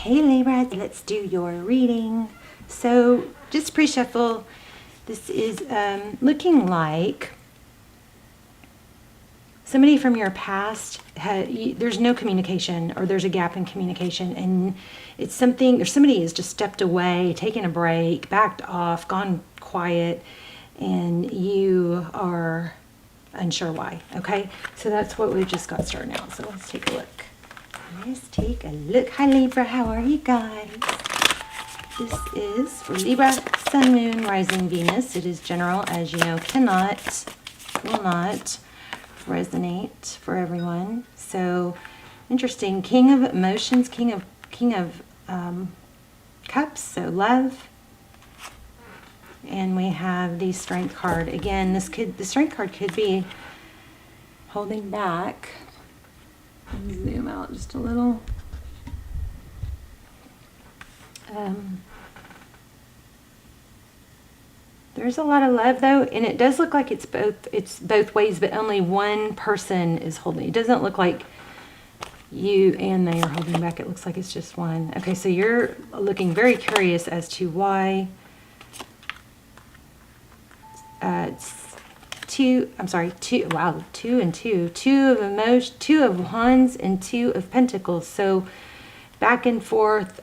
Hey Libra, let's do your reading. So just pre-shuffle. This is looking like somebody from your past there's no communication, or there's a gap in communication, and it's something, or somebody has just stepped away, taken a break, backed off, gone quiet, and you are unsure why. Okay, so that's what we've just got started now. So let's take a look. Hi Libra, how are you guys? This is for Libra, Sun, Moon, Rising, Venus. It is general, as you know, will not resonate for everyone. So interesting. King of emotions, King of Cups, so love. And we have the Strength card. Again, the Strength card could be holding back. Zoom out just a little. There's a lot of love though, and it does look like it's both ways, but only one person is holding. It doesn't look like you and they are holding back. It looks like it's just one. Okay, so you're looking very curious as to why two and two. Two of emotion, two of wands, and two of pentacles. So back and forth,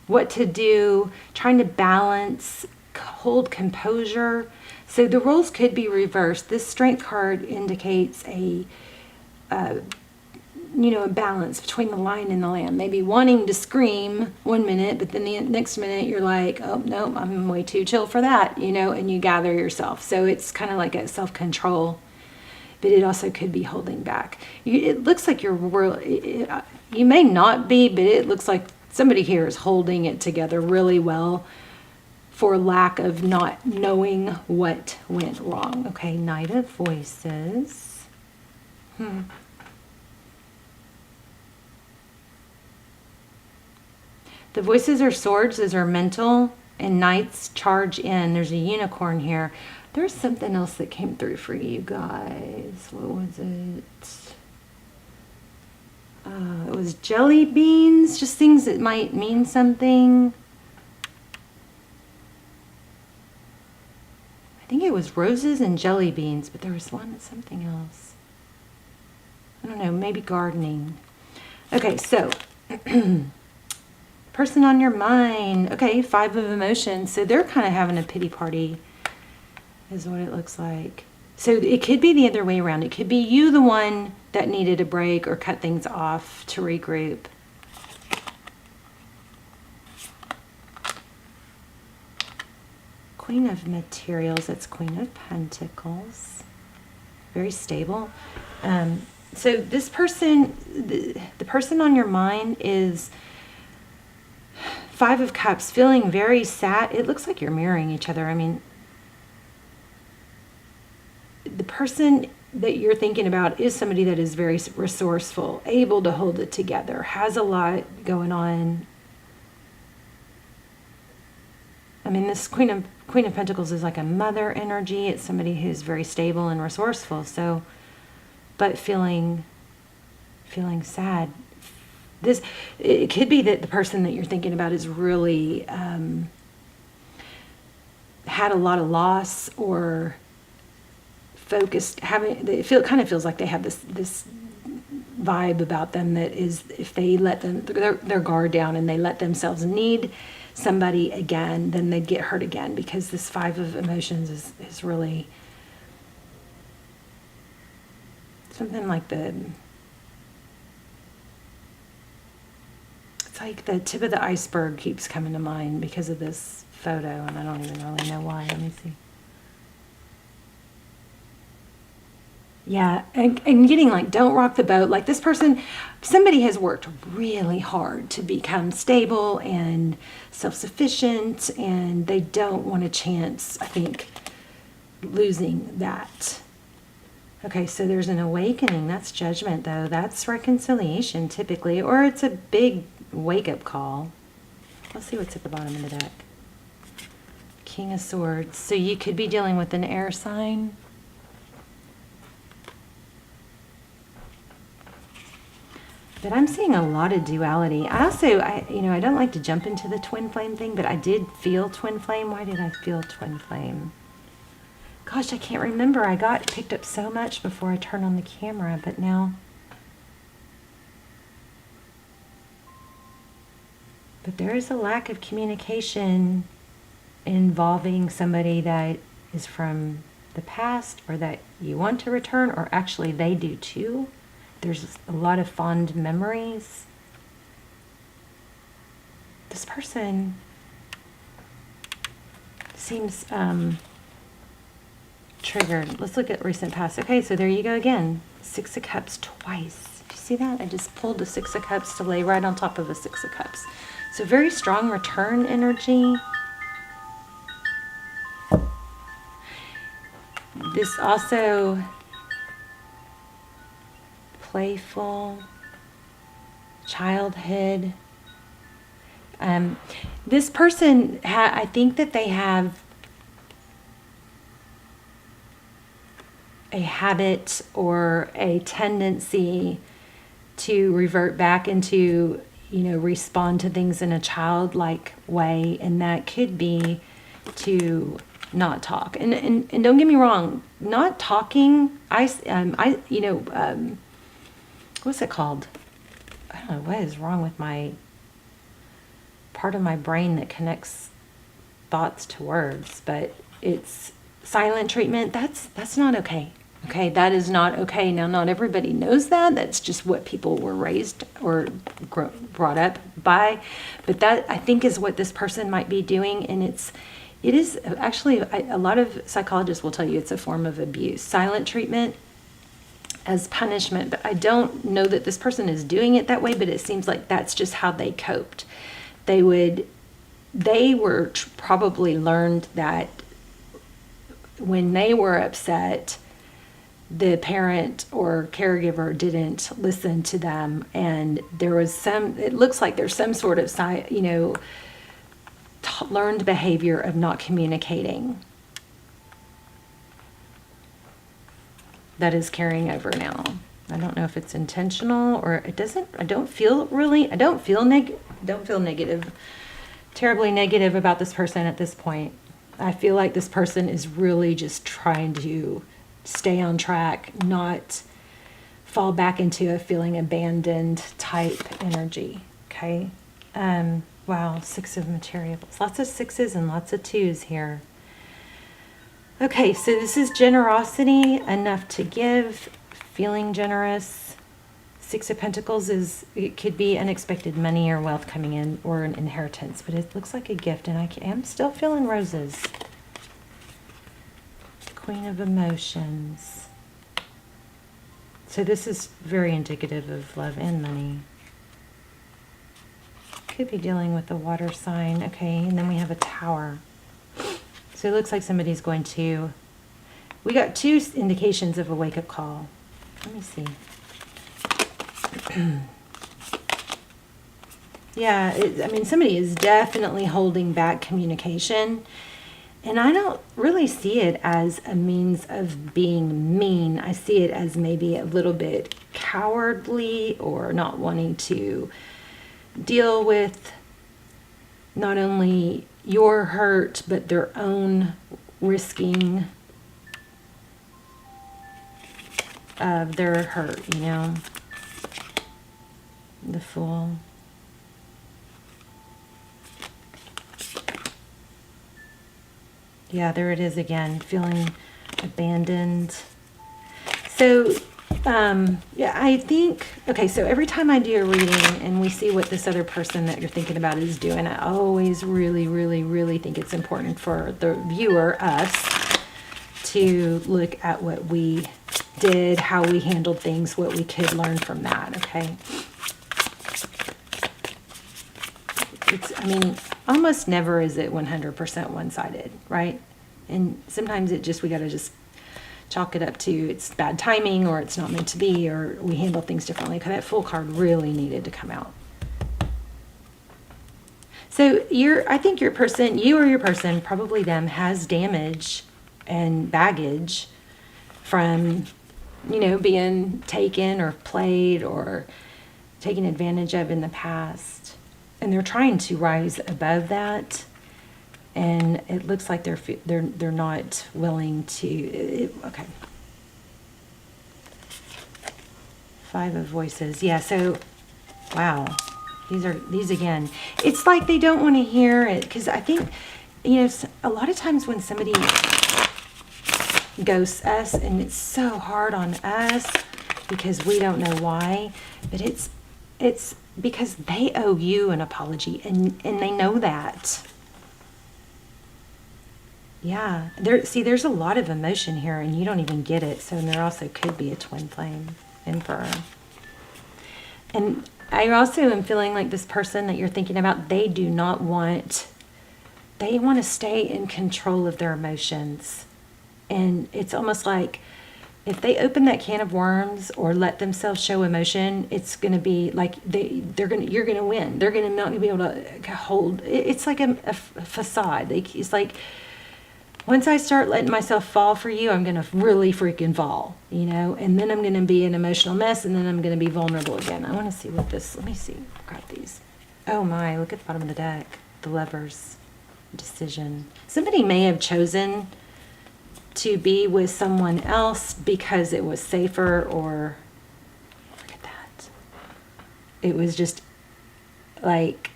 what to do, trying to balance, hold composure. So the roles could be reversed. This Strength card indicates a balance between the lion and the lamb. Maybe wanting to scream one minute, but then the next minute you're like, oh no, I'm way too chill for that, and you gather yourself. So it's kind of like a self-control, but it also could be holding back. It looks like your world, you may not be, but it looks like somebody here is holding it together really well for lack of not knowing what went wrong. Okay, Knight of Voices. The Voices are swords, those are mental, and Knights charge in. There's a unicorn here. There's something else that came through for you guys. What was it? It was jelly beans, just things that might mean something. I think it was roses and jelly beans, but there was something else. I don't know, maybe gardening. Okay, so person on your mind. Okay, 5 of emotions. So they're kind of having a pity party is what it looks like. So it could be the other way around. It could be you, the one that needed a break or cut things off to regroup. Queen of Materials, that's Queen of Pentacles. Very stable. So this person, the person on your mind is 5 of Cups, feeling very sad. It looks like you're mirroring each other. I mean, the person that you're thinking about is somebody that is very resourceful, able to hold it together, has a lot going on. I mean, this Queen of Pentacles is like a mother energy. It's somebody who's very stable and resourceful. So, but feeling sad. It could be that the person that you're thinking about is really had a lot of loss, or focused, kind of feels like they have this vibe about them that is, if they let their guard down and they let themselves need somebody again, then they'd get hurt again, because this 5 of emotions is really something like it's like the tip of the iceberg keeps coming to mind because of this photo, and I don't even really know why. Let me see. Yeah, and getting like, don't rock the boat. Like this person, somebody has worked really hard to become stable and self-sufficient, and they don't want a chance, I think, losing that. Okay, so there's an awakening. That's judgment, though. That's reconciliation, typically, or it's a big wake-up call. Let's see what's at the bottom of the deck. King of Swords. So you could be dealing with an air sign. But I'm seeing a lot of duality. I also, I don't like to jump into the twin flame thing, but I did feel twin flame. Why did I feel twin flame? Gosh, I can't remember. I got picked up so much before I turned on the camera, but now. But there is a lack of communication involving somebody that is from the past or that you want to return, or actually they do too. There's a lot of fond memories. This person seems triggered. Let's look at recent past. Okay, so there you go again. Six of Cups twice. Do you see that? I just pulled the Six of Cups to lay right on top of a Six of Cups. So very strong return energy. This also playful childhood. This person, I think that they have a habit or a tendency to revert back into, respond to things in a childlike way, and that could be to not talk. And don't get me wrong, not talking. What's it called? I don't know what is wrong with my part of my brain that connects thoughts to words, but it's silent treatment. That's not okay. Okay, that is not okay. Now, not everybody knows that. That's just what people were raised or brought up by. But that, I think, is what this person might be doing. And it is actually, a lot of psychologists will tell you it's a form of abuse. Silent treatment as punishment. But I don't know that this person is doing it that way, but it seems like that's just how they coped. They were probably learned that when they were upset, the parent or caregiver didn't listen to them, and it looks like there's some sort of learned behavior of not communicating that is carrying over now. I don't know if it's intentional or it doesn't. I don't feel negative, terribly negative about this person at this point. I feel like this person is really just trying to stay on track, not fall back into a feeling abandoned type energy. Okay. Wow. Six of materials. Lots of sixes and lots of twos here. Okay. So this is generosity, enough to give, feeling generous. Six of Pentacles it could be unexpected money or wealth coming in or an inheritance, but it looks like a gift, and I am still feeling roses. Queen of Emotions. So this is very indicative of love and money. Could be dealing with a water sign. Okay, and then we have a Tower. So it looks like somebody's going to... We got two indications of a wake-up call. Let me see. Yeah, somebody is definitely holding back communication. And I don't really see it as a means of being mean. I see it as maybe a little bit cowardly or not wanting to deal with not only your hurt, but their own risking of their hurt, The Fool. Yeah, there it is again, feeling abandoned. So, yeah, I think, okay, so every time I do a reading and we see what this other person that you're thinking about is doing, I always really, really, really think it's important for the viewer, us, to look at what we did, how we handled things, what we could learn from that, okay? Almost never is it 100% one-sided, right? And sometimes we got to just chalk it up to it's bad timing or it's not meant to be or we handle things differently. Because that Fool card really needed to come out. So I think you or your person, probably them, has damage and baggage from, being taken or played or taken advantage of in the past. And they're trying to rise above that. And it looks like they're not willing to. Okay. Five of Voices. Yeah, so, wow. These again. It's like they don't want to hear it. Because I think, a lot of times when somebody ghosts us, and it's so hard on us because we don't know why, but it's because they owe you an apology, and they know that. Yeah, there's a lot of emotion here, and you don't even get it. So there also could be a twin flame emperor. And I also am feeling like this person that you're thinking about, they want to stay in control of their emotions. And it's almost like if they open that can of worms or let themselves show emotion, it's going to be like you're going to win. They're going to not be able to hold. It's like a facade. It's like, once I start letting myself fall for you, I'm going to really freaking fall, and then I'm going to be an emotional mess, and then I'm going to be vulnerable again. I want to see let me see. Grab these. Oh my, look at the bottom of the deck. The Lovers. Decision. Somebody may have chosen to be with someone else because it was safer, or look at that. It was just like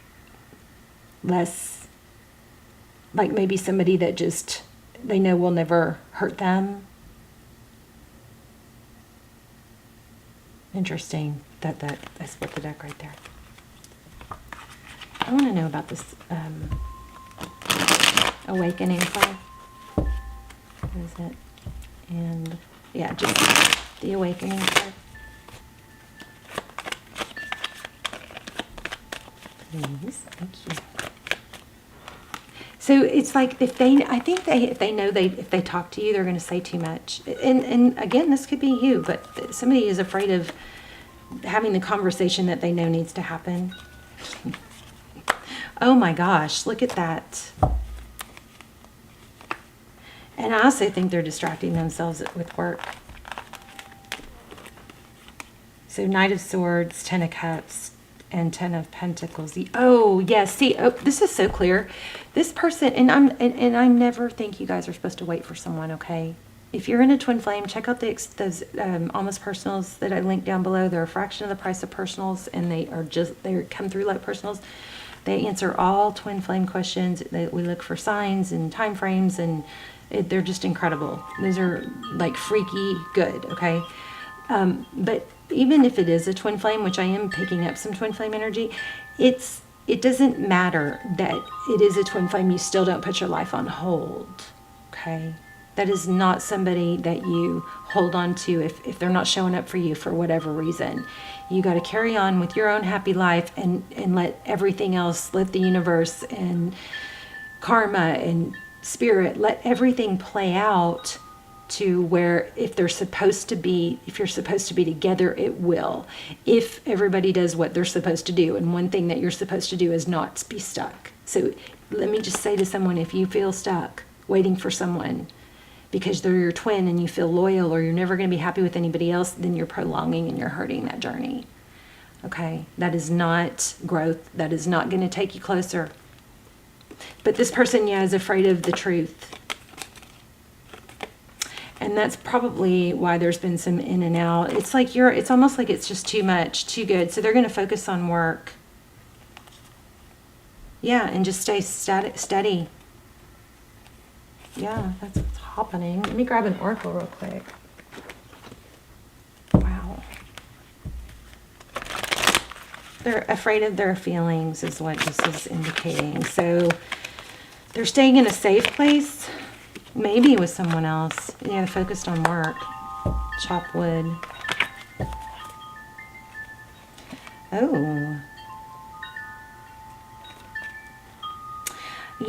less, like maybe somebody that just they know will never hurt them. Interesting that I split the deck right there. I want to know about this Awakening card. What is it? And yeah, just the Awakening card. Please, thank you. So it's like if they talk to you, they're going to say too much. And again, this could be you, but somebody is afraid of having the conversation that they know needs to happen. Oh my gosh, look at that. And I also think they're distracting themselves with work. So Knight of Swords, Ten of Cups, and Ten of Pentacles. Oh, yes. See, this is so clear. This person, and I never think you guys are supposed to wait for someone, okay? If you're in a twin flame, check out those almost personals that I linked down below. They're a fraction of the price of personals, and they come through like personals. They answer all twin flame questions. We look for signs and time frames, and they're just incredible. Those are like freaky good, okay? But even if it is a twin flame, which I am picking up some twin flame energy, it doesn't matter that it is a twin flame. You still don't put your life on hold, okay? That is not somebody that you hold on to if they're not showing up for you for whatever reason. You got to carry on with your own happy life and let everything else, let the universe and karma and spirit, let everything play out to where if you're supposed to be together, it will. If everybody does what they're supposed to do. And one thing that you're supposed to do is not be stuck. So let me just say to someone, if you feel stuck waiting for someone because they're your twin and you feel loyal or you're never going to be happy with anybody else, then you're prolonging and you're hurting that journey. Okay? That is not growth. That is not going to take you closer. But this person, is afraid of the truth. And that's probably why there's been some in and out. It's like it's almost like it's just too much, too good. So they're going to focus on work. Yeah, and just stay steady. Yeah, that's what's happening. Let me grab an oracle real quick. Wow. They're afraid of their feelings is what this is indicating. So they're staying in a safe place. Maybe with someone else. Yeah, focused on work. Chop wood. Oh.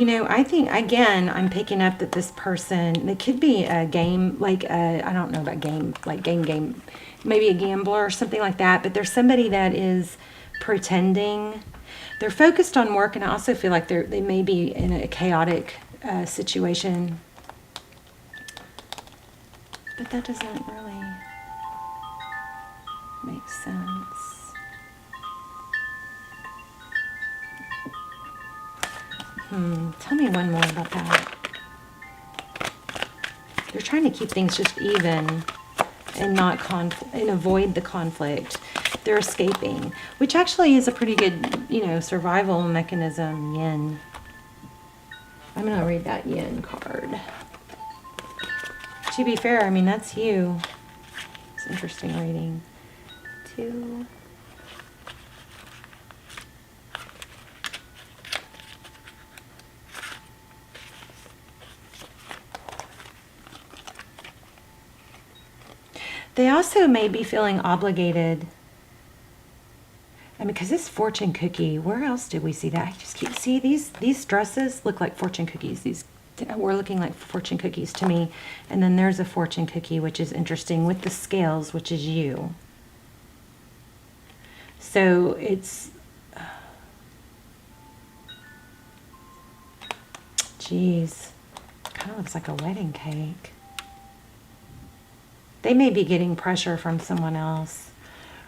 I think, again, I'm picking up that this person, it could be a game, like, I don't know about game, like game, maybe a gambler or something like that, but there's somebody that is pretending. They're focused on work, and I also feel like they may be in a chaotic situation. But that doesn't really make sense. Tell me one more about that. They're trying to keep things just even and not and avoid the conflict. They're escaping, which actually is a pretty good, survival mechanism. Yin. I'm going to read that yin card. To be fair, I mean, that's you. It's an interesting reading. 2. They also may be feeling obligated. I mean, because this fortune cookie, where else did we see that? I just keep see these dresses look like fortune cookies. These were looking like fortune cookies to me. And then there's a fortune cookie, which is interesting, with the scales, which is you. So it's, geez, kind of looks like a wedding cake. They may be getting pressure from someone else.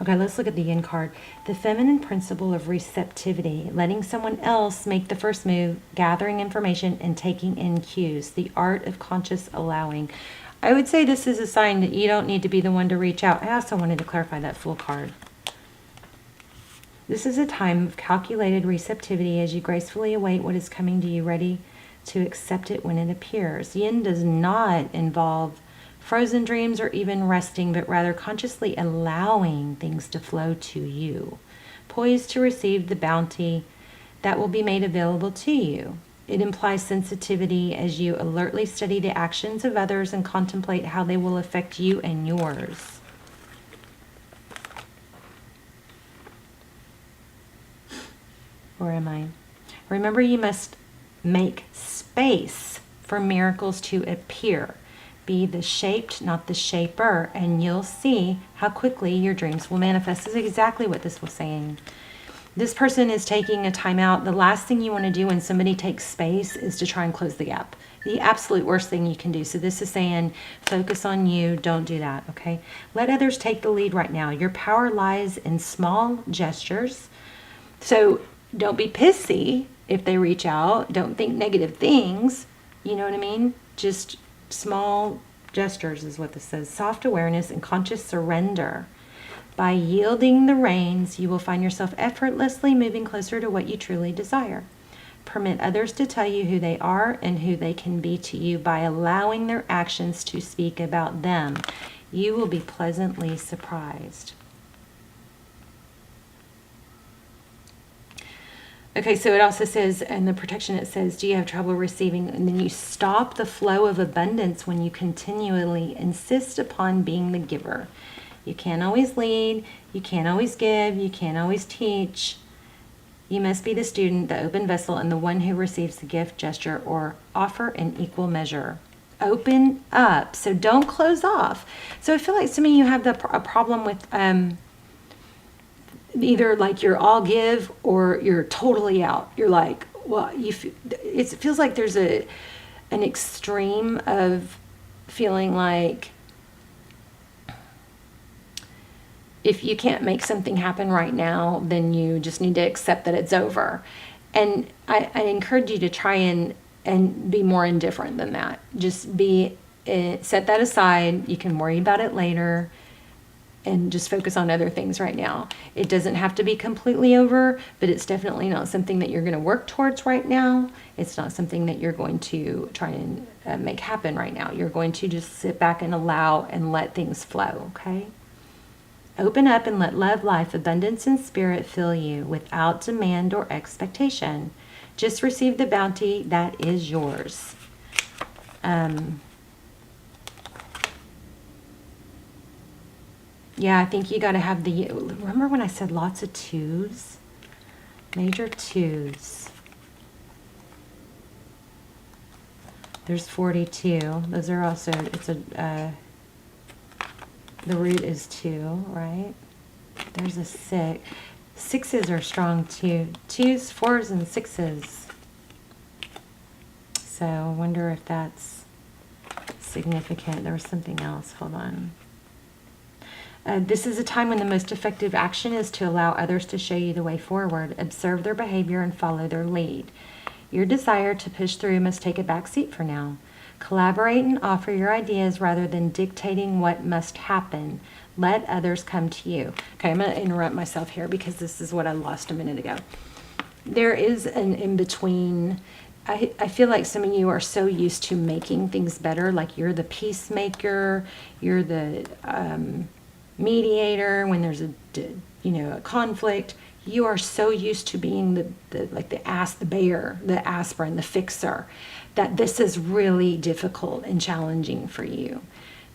Okay, let's look at the yin card. The feminine principle of receptivity, letting someone else make the first move, gathering information, and taking in cues. The art of conscious allowing. I would say this is a sign that you don't need to be the one to reach out. I also wanted to clarify that full card. This is a time of calculated receptivity as you gracefully await what is coming to you, ready to accept it when it appears. Yin does not involve frozen dreams or even resting, but rather consciously allowing things to flow to you, poised to receive the bounty that will be made available to you. It implies sensitivity as you alertly study the actions of others and contemplate how they will affect you and yours. Where am I? Remember, you must make space for miracles to appear. Be the shaped, not the shaper, and you'll see how quickly your dreams will manifest. This is exactly what this was saying. This person is taking a time out. The last thing you want to do when somebody takes space is to try and close the gap. The absolute worst thing you can do. So this is saying, focus on you. Don't do that, okay? Let others take the lead right now. Your power lies in small gestures. So don't be pissy if they reach out. Don't think negative things. You know what I mean? Just small gestures is what this says. Soft awareness and conscious surrender. By yielding the reins, you will find yourself effortlessly moving closer to what you truly desire. Permit others to tell you who they are and who they can be to you by allowing their actions to speak about them. You will be pleasantly surprised. Okay, so it also says, and the protection, it says, do you have trouble receiving? And then you stop the flow of abundance when you continually insist upon being the giver. You can't always lead, you can't always give, you can't always teach. You must be the student, the open vessel, and the one who receives the gift, gesture, or offer in equal measure. Open up, so don't close off. So I feel like some of you have a problem with either like you're all give or you're totally out. You're like, well, it feels like there's an extreme of feeling like if you can't make something happen right now, then you just need to accept that it's over. And I encourage you to try and be more indifferent than that. Just set that aside. You can worry about it later. And just focus on other things right now. It doesn't have to be completely over, but it's definitely not something that you're going to work towards right now. It's not something that you're going to try and make happen right now. You're going to just sit back and allow and let things flow, okay? Open up and let love, life, abundance, and spirit fill you without demand or expectation. Just receive the bounty that is yours. Yeah, I think you got to have remember when I said lots of twos? Major twos. There's 42. Those are also, the root is 2, right? There's a 6. 6s are strong too. 2s, 4s, and 6s. So I wonder if that's significant. There was something else. Hold on. This is a time when the most effective action is to allow others to show you the way forward. Observe their behavior and follow their lead. Your desire to push through must take a back seat for now. Collaborate and offer your ideas rather than dictating what must happen. Let others come to you. Okay, I'm going to interrupt myself here because this is what I lost a minute ago. There is an in-between. I feel like some of you are so used to making things better, like you're the peacemaker, you're the mediator when there's a conflict. You are so used to being the bear, the aspirin, the fixer, that this is really difficult and challenging for you.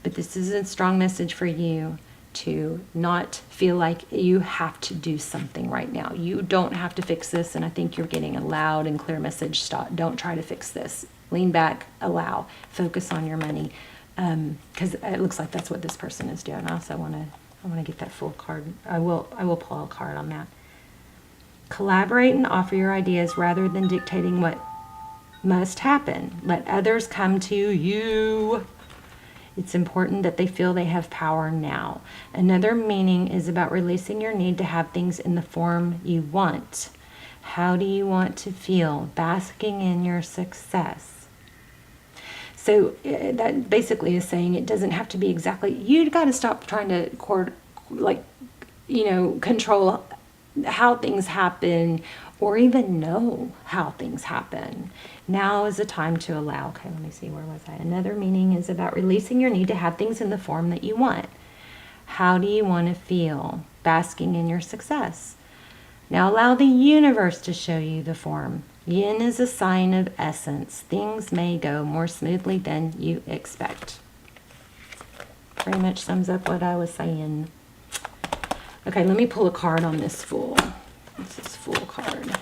But this is a strong message for you to not feel like you have to do something right now. You don't have to fix this, and I think you're getting a loud and clear message. Stop. Don't try to fix this. Lean back, allow, focus on your money, because it looks like that's what this person is doing. Also, I want to get that full card. I will pull a card on that. Collaborate and offer your ideas rather than dictating what must happen. Let others come to you. It's important that they feel they have power now. Another meaning is about releasing your need to have things in the form you want. How do you want to feel? Basking in your success. So that basically is saying it doesn't have to be exactly, you got to stop trying to control how things happen or even know how things happen. Now is the time to allow. Okay, let me see, where was I? Another meaning is about releasing your need to have things in the form that you want. How do you want to feel? Basking in your success. Now allow the universe to show you the form. Yin is a sign of essence. Things may go more smoothly than you expect. Pretty much sums up what I was saying. Okay, let me pull a card on this Fool. This is Fool card.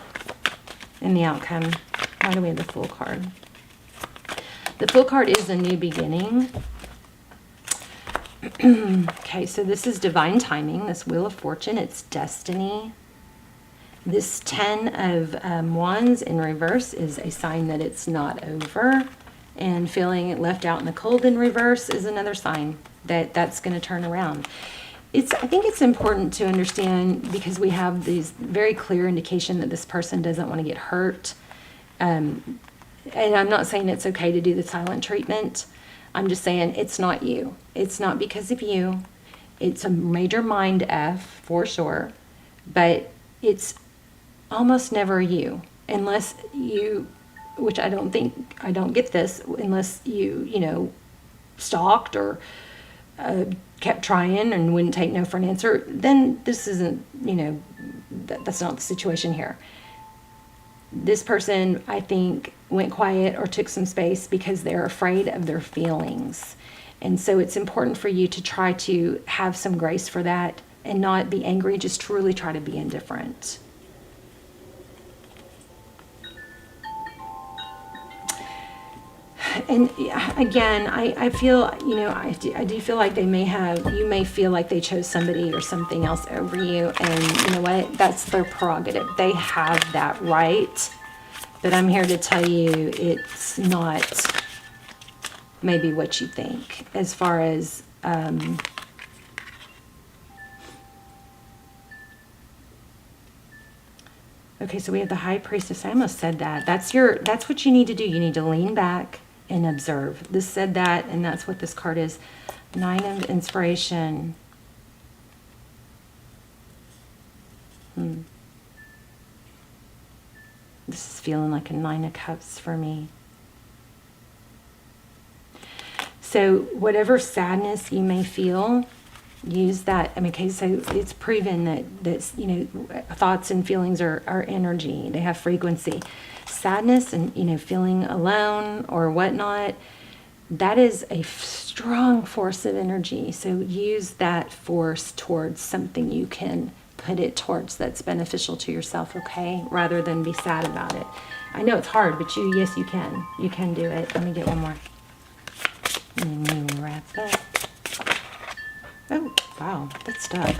And the outcome. Why do we have the Fool card? The Fool card is a new beginning. Okay, so this is divine timing. This Wheel of Fortune, it's destiny. This 10 of Wands in reverse is a sign that it's not over. And feeling left out in the cold in reverse is another sign that that's going to turn around. I think it's important to understand, because we have these very clear indication that this person doesn't want to get hurt. And I'm not saying it's okay to do the silent treatment. I'm just saying it's not you. It's not because of you. It's a major mind F for sure, but it's almost never you, unless you, which I don't get this, unless you stalked or kept trying and wouldn't take no for an answer, then this isn't, that's not the situation here. This person, I think, went quiet or took some space because they're afraid of their feelings. And so it's important for you to try to have some grace for that and not be angry, just truly try to be indifferent. And again, I feel, I do feel like you may feel like they chose somebody or something else over you. And you know what? That's their prerogative. They have that right. But I'm here to tell you it's not maybe what you think as far as, okay, so we have the High Priestess. I almost said that. That's what you need to do. You need to lean back and observe. This said that, and that's what this card is. 9 of Inspiration. This is feeling like a 9 of Cups for me. So whatever sadness you may feel, use that. Okay, so it's proven that thoughts and feelings are energy. They have frequency. Sadness and feeling alone or whatnot, that is a strong force of energy. So use that force towards something you can put it towards that's beneficial to yourself, okay? Rather than be sad about it. I know it's hard, but yes, you can. You can do it. Let me get one more. And then we wrap up. Oh, wow, that's stuck.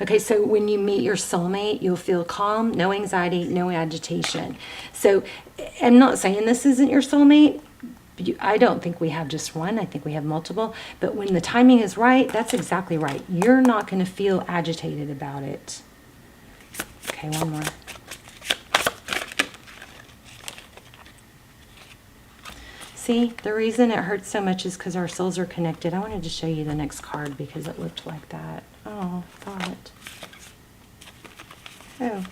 Okay, so when you meet your soulmate, you'll feel calm, no anxiety, no agitation. So I'm not saying this isn't your soulmate. I don't think we have just one. I think we have multiple. But when the timing is right, that's exactly right. You're not going to feel agitated about it. Okay, one more. See, the reason it hurts so much is because our souls are connected. I wanted to show you the next card because it looked like that. Oh, thought. Oh,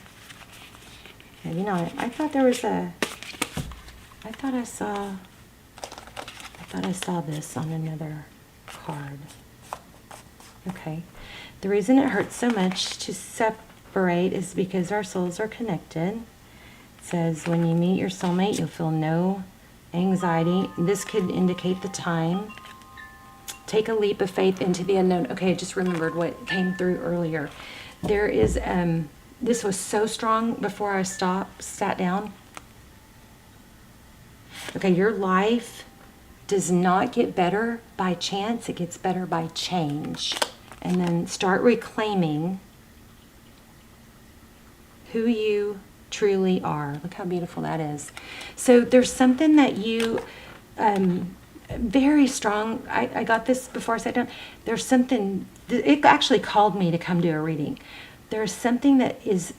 maybe not. I thought there was a, I thought I saw this on another card. Okay. The reason it hurts so much to separate is because our souls are connected. It says when you meet your soulmate, you'll feel no anxiety. This could indicate the time. Take a leap of faith into the unknown. Okay, I just remembered what came through earlier. There is, this was so strong before I sat down. Okay, your life does not get better by chance. It gets better by change. And then start reclaiming who you truly are. Look how beautiful that is. So there's something that you, very strong, I got this before I sat down. There's something, it actually called me to come do a reading. There's something that is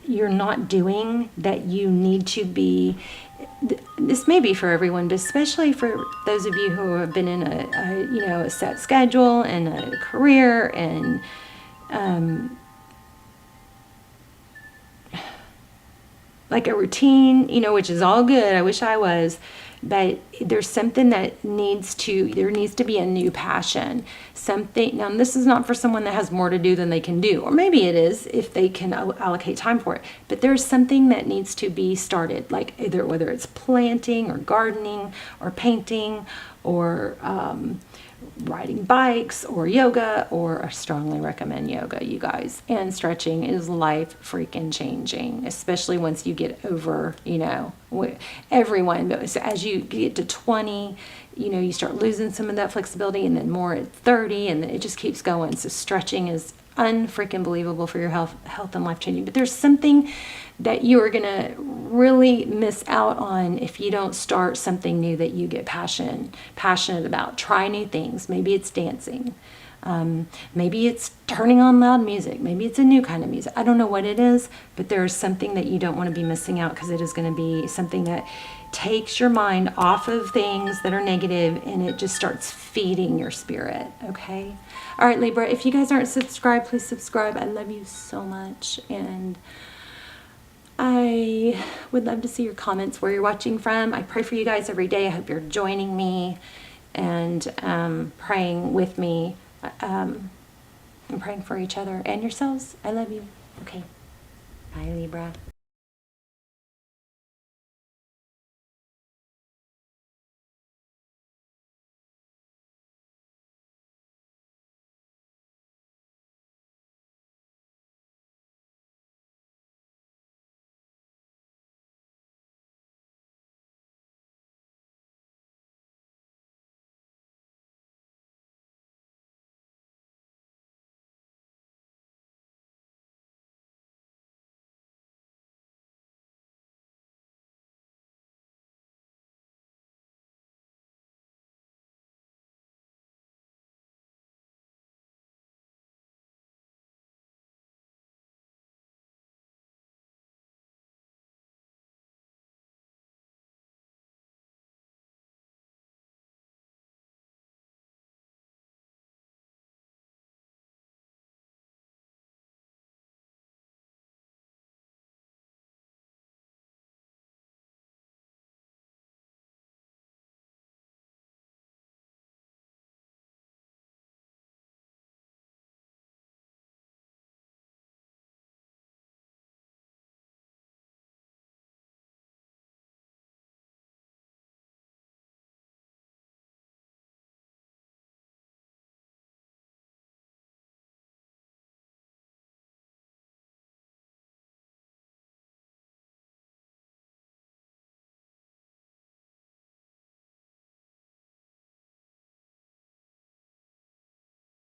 you're not doing that you need to be. This may be for everyone, but especially for those of you who have been in a set schedule and a career and like a routine, which is all good. I wish I was. But there's something that needs to be a new passion. Something, now this is not for someone that has more to do than they can do, or maybe it is if they can allocate time for it. But there's something that needs to be started, like either whether it's planting or gardening or painting or riding bikes or yoga, or I strongly recommend yoga, you guys. And stretching is life freaking changing, especially once you get over, everyone. But as you get to 20, you start losing some of that flexibility, and then more at 30, and it just keeps going. So stretching is unfreaking believable for your health and life changing. But there's something that you are going to really miss out on if you don't start something new that you get passionate about. Try new things. Maybe it's dancing. Maybe it's turning on loud music. Maybe it's a new kind of music. I don't know what it is, but there's something that you don't want to be missing out, because it is going to be something that takes your mind off of things that are negative, and it just starts feeding your spirit. Okay. All right, Libra, if you guys aren't subscribed, please subscribe. I love you so much. And I would love to see your comments where you're watching from. I pray for you guys every day. I hope you're joining me and praying with me and praying for each other and yourselves. I love you. Okay. Bye, Libra.